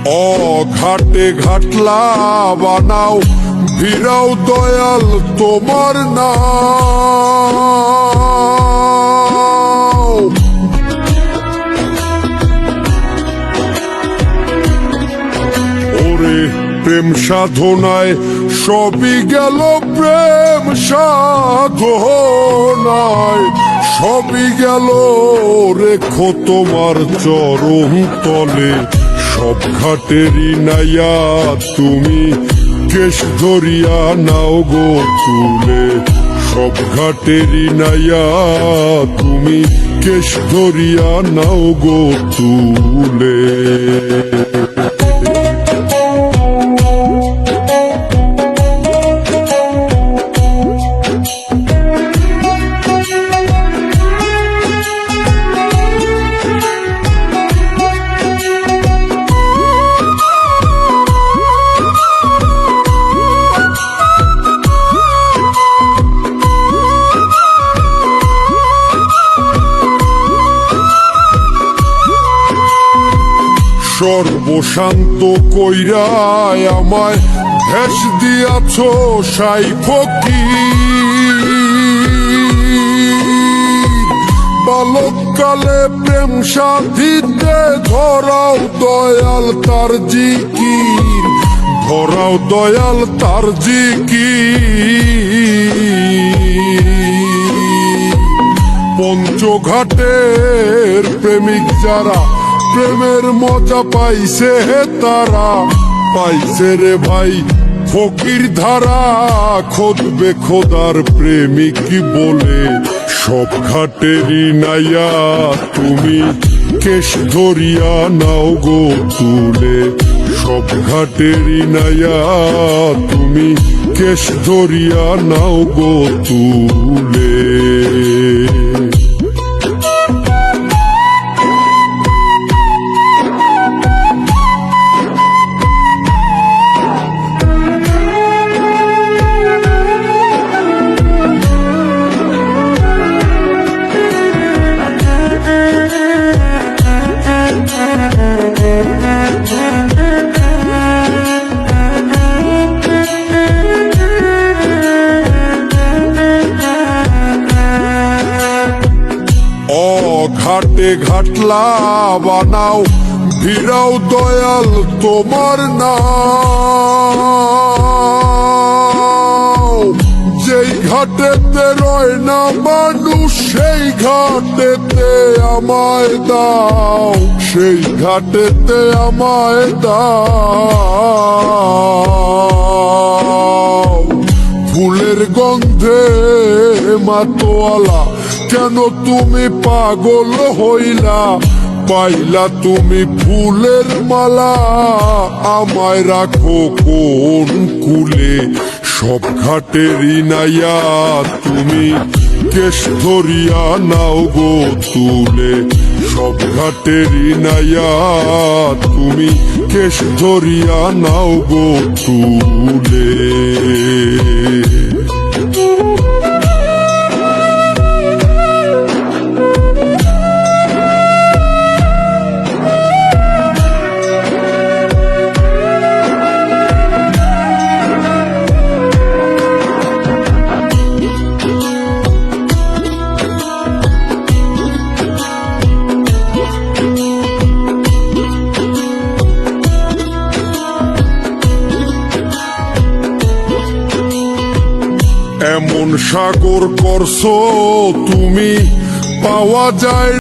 ঘাটে ঘাটলা বানাও ভিড়াও দয়াল তোমার নাও। ওরে প্রেম সাধনায় সবই গেল, প্রেম সাধনায় সবই গেল, রেখো তোমার চরণ তলে। সব ঘাটেরই নাইয়া তুমি কেশ ধরিয়া নাও গো তুলে। সব ঘাটেরই নাইয়া তুমি কেশ ধরিয়া নাও গো তুলে। সর্বশান্ত কইরায় আমায় ভেস দিয়াছ সাই ফকির। বালককালে প্রেম সাধিতে ধরাও দয়াল তার জিকির, ধরাও দয়াল তার জিকির। পঞ্চঘাটের প্রেমিক যারা প্রেমের মজা পাইছে তারা, পাইছে রে ভাই ফকির ধারা। খোঁজবে খোদার প্রেমিক বলে। সব ঘাটেরই নাইয়া তুমি কেশ ধরিয়া নাও গো তুলে। সব ঘাটেরই নাইয়া তুমি কেশ ধরিয়া নাও গো তুলে। ঘাটে ঘাটলা বানাও ভিড়াও দয়াল তোমার নাও। যেই ঘাটেতে রয় না মানুষ সেই ঘাটেতে আমায় দাও, সেই ঘাটেতে আমায় দাও। ফুলের গন্ধে মাতোয়ালা কেন তুমি পাগল হইলা? পাইলা তুমি ফুলের মালা, আমায় রাখো কোন কুলে? সব ঘাটেরই নাইয়া তুমি কেশ ধরিয়া নাও গো তুলে। সব ঘাটেরই নাইয়া তুমি কেশ ধরিয়া নাও গো তুলে। এমন সাগর করছো তুমি পাওয়া যায়